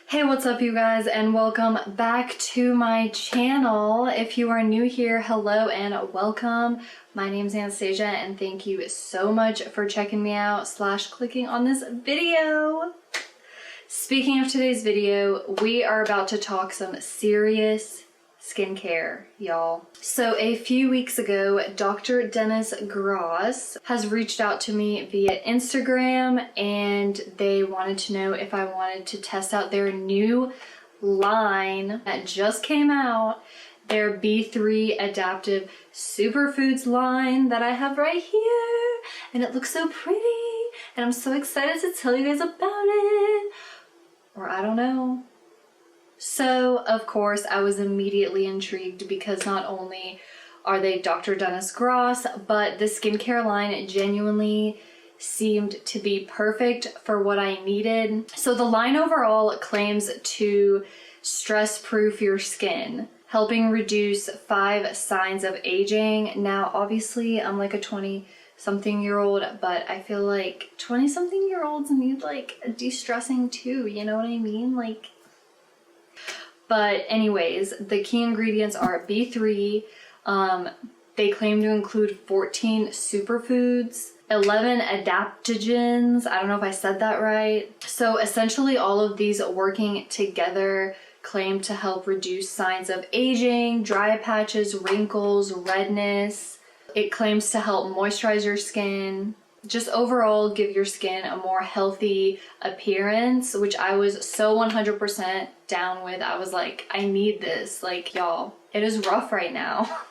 Hey, what's up you guys, and welcome back to my channel. If you are new here, hello and welcome. My name's Anastasia and thank you so much for checking me out / clicking on this video. Speaking of today's video, we are about to talk some serious skincare, y'all. So a few weeks ago, Dr. Dennis Gross has reached out to me via Instagram and they wanted to know if I wanted to test out their new line that just came out, their B3 Adaptive SuperFoods line that I have right here. And it looks so pretty and I'm so excited to tell you guys about it. Or I don't know. So, of course, I was immediately intrigued because not only are they Dr. Dennis Gross, but the skincare line genuinely seemed to be perfect for what I needed. So the line overall claims to stress-proof your skin, helping reduce 5 signs of aging. Now, obviously, I'm like a 20-something-year-old, but I feel like 20-something-year-olds need like a de-stressing too, you know what I mean? Like, but anyways, the key ingredients are B3. They claim to include 14 superfoods, 11 adaptogens. I don't know if I said that right. So essentially all of these working together claim to help reduce signs of aging, dry patches, wrinkles, redness. It claims to help moisturize your skin, just overall give your skin a more healthy appearance, which I was so 100% down with. I was like, I need this. Like, y'all, it is rough right now.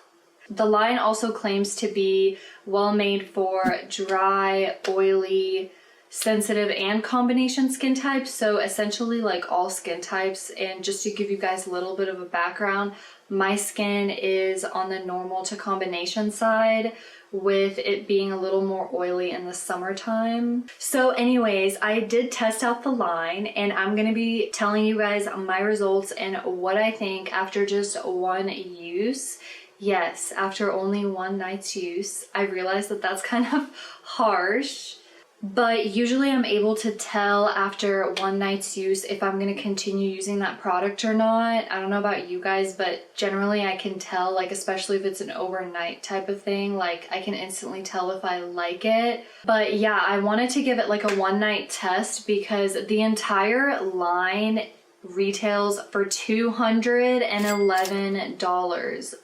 The line also claims to be well made for dry, oily, sensitive, and combination skin types. So essentially like all skin types. And just to give you guys a little bit of a background, my skin is on the normal to combination side, with it being a little more oily in the summertime. So anyways, I did test out the line and I'm gonna be telling you guys my results and what I think after just one use. Yes, after only one night's use. I realized that that's kind of harsh, but usually I'm able to tell after one night's use if I'm going to continue using that product or not. I don't know about you guys, but generally I can tell, like especially if it's an overnight type of thing, like I can instantly tell if I like it. But yeah, I wanted to give it like a one night test because the entire line retails for $211.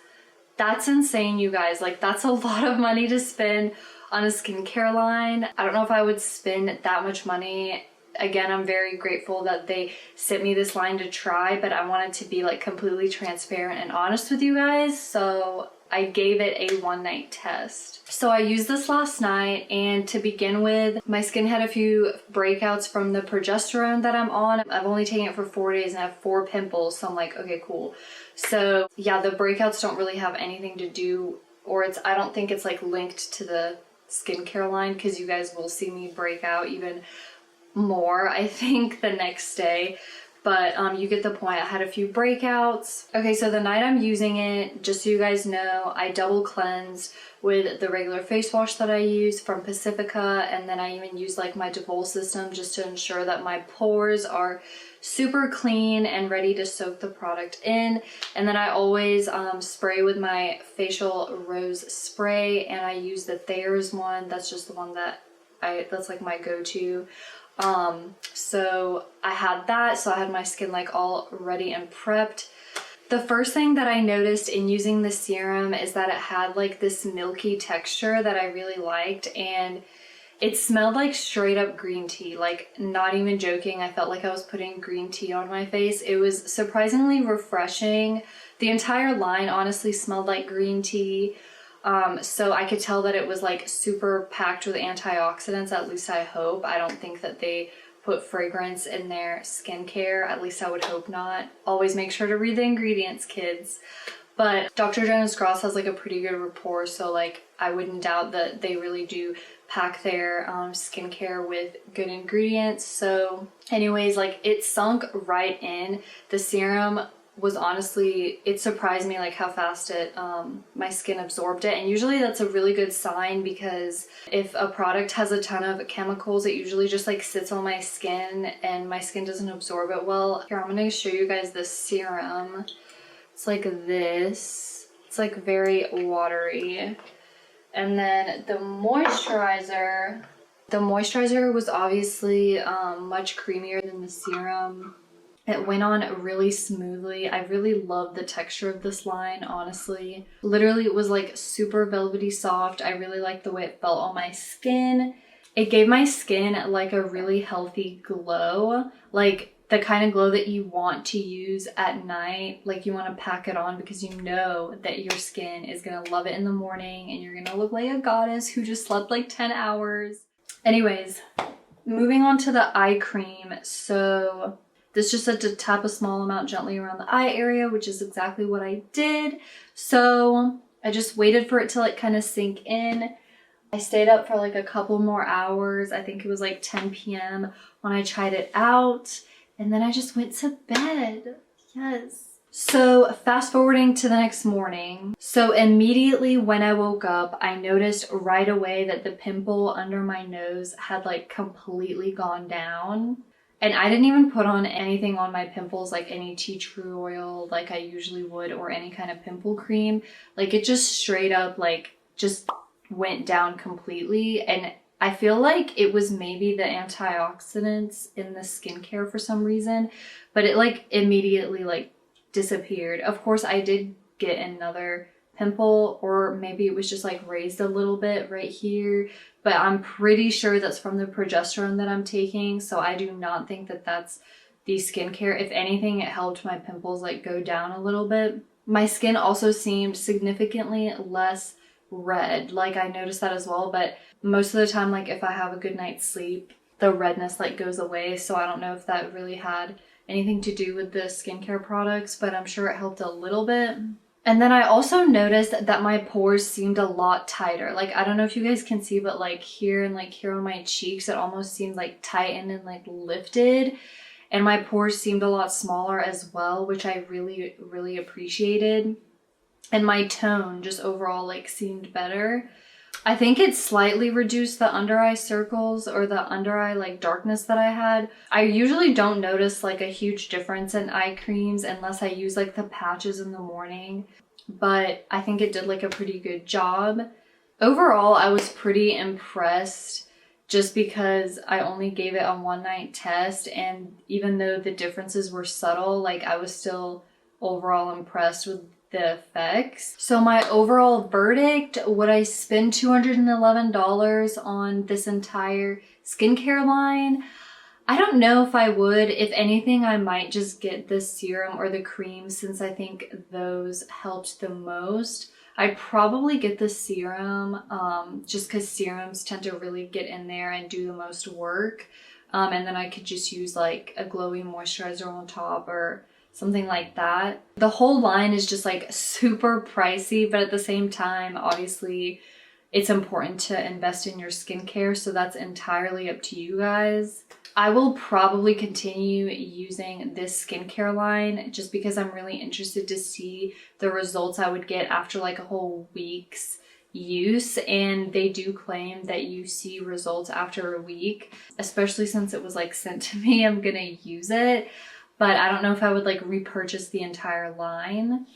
That's insane, you guys. Like that's a lot of money to spend on a skincare line. I don't know if I would spend that much money. Again, I'm very grateful that they sent me this line to try, but I wanted to be like completely transparent and honest with you guys. So I gave it a one night test. So I used this last night, and to begin with, my skin had a few breakouts from the progesterone that I'm on. I've only taken it for 4 days and I have 4 pimples. So I'm like, okay, cool. So yeah, the breakouts don't really have anything to do, or I don't think it's like linked to the skincare line, because you guys will see me break out even more I think the next day, but you get the point. I had a few breakouts. Okay, so the night I'm using it, just so you guys know, I double cleansed with the regular face wash that I use from Pacifica, and then I even use like my Devol system just to ensure that my pores are super clean and ready to soak the product in. And then I always spray with my facial rose spray, and I use the Thayer's one. That's just the one that that's like my go-to. So I had that, so I had my skin like all ready and prepped. The first thing that I noticed in using the serum is that it had like this milky texture that I really liked, and it smelled like straight up green tea. Like, not even joking, I felt like I was putting green tea on my face. It was surprisingly refreshing. The entire line honestly smelled like green tea. So I could tell that it was like super packed with antioxidants, at least I hope. I don't think that they put fragrance in their skincare, at least I would hope not. Always make sure to read the ingredients, kids. But Dr. Dennis Gross has like a pretty good rapport, so like I wouldn't doubt that they really do pack their skincare with good ingredients. So anyways, like it sunk right in. The serum was honestly, it surprised me like how fast it my skin absorbed it. And usually that's a really good sign, because if a product has a ton of chemicals, it usually just like sits on my skin and my skin doesn't absorb it well. Here, I'm gonna show you guys this serum. It's like this. It's like very watery. And then the moisturizer was obviously much creamier than the serum. It went on really smoothly. I really love the texture of this line, honestly. Literally, it was like super velvety soft. I really liked the way it felt on my skin. It gave my skin like a really healthy glow, like the kind of glow that you want to use at night. Like you want to pack it on because you know that your skin is gonna love it in the morning and you're gonna look like a goddess who just slept like 10 hours. Anyways, moving on to the eye cream. So this just said to tap a small amount gently around the eye area, which is exactly what I did. So I just waited for it to like kind of sink in. I stayed up for like a couple more hours. I think it was like 10 p.m. when I tried it out. And then I just went to bed. Yes. So fast forwarding to the next morning. So immediately when I woke up, I noticed right away that the pimple under my nose had like completely gone down. And I didn't even put on anything on my pimples, like any tea tree oil like I usually would, or any kind of pimple cream. Like it just straight up like just went down completely. And I feel like it was maybe the antioxidants in the skincare for some reason, but it like immediately like disappeared. Of course, I did get another pimple, or maybe it was just like raised a little bit right here, but I'm pretty sure that's from the progesterone that I'm taking. So I do not think that that's the skincare. If anything, it helped my pimples like go down a little bit. My skin also seemed significantly less red. Like I noticed that as well, but most of the time, like if I have a good night's sleep, the redness like goes away. So I don't know if that really had anything to do with the skincare products, but I'm sure it helped a little bit. And then I also noticed that my pores seemed a lot tighter. Like, I don't know if you guys can see, but like here and like here on my cheeks, it almost seemed like tightened and like lifted. And my pores seemed a lot smaller as well, which I really, really appreciated. And my tone just overall like seemed better. I think it slightly reduced the under eye circles or the under eye like darkness that I had. I usually don't notice like a huge difference in eye creams unless I use like the patches in the morning, but I think it did like a pretty good job. Overall, I was pretty impressed just because I only gave it a one night test, and even though the differences were subtle, like I was still overall impressed with the effects. So my overall verdict, would I spend $211 on this entire skincare line? I don't know if I would. If anything, I might just get the serum or the cream, since I think those helped the most. I'd probably get the serum just because serums tend to really get in there and do the most work. And then I could just use like a glowy moisturizer on top or something like that. The whole line is just like super pricey, but at the same time, obviously it's important to invest in your skincare, so that's entirely up to you guys. I will probably continue using this skincare line just because I'm really interested to see the results I would get after like a whole week's use, and they do claim that you see results after a week, especially since it was like sent to me. I'm gonna use it, but I don't know if I would like repurchase the entire line.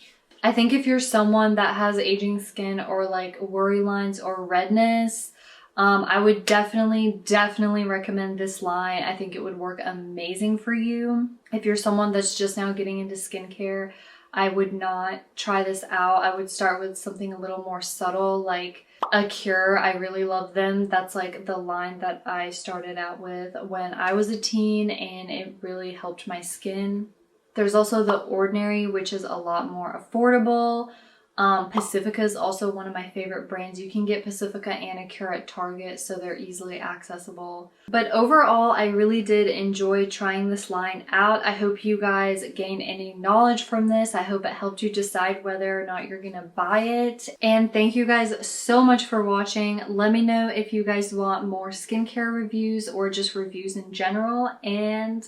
I think if you're someone that has aging skin or like worry lines or redness, I would definitely recommend this line. I think it would work amazing for you. If you're someone that's just now getting into skincare, I would not try this out. I would start with something a little more subtle, like Acure. I really love them. That's like the line that I started out with when I was a teen, and it really helped my skin. There's also the Ordinary, which is a lot more affordable. Pacifica is also one of my favorite brands. You can get Pacifica and Acure at Target, so they're easily accessible. But overall, I really did enjoy trying this line out. I hope you guys gained any knowledge from this. I hope it helped you decide whether or not you're gonna buy it. And thank you guys so much for watching. Let me know if you guys want more skincare reviews or just reviews in general. And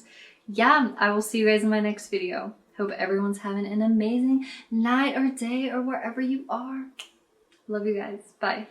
yeah, I will see you guys in my next video. Hope everyone's having an amazing night or day or wherever you are. Love you guys. Bye.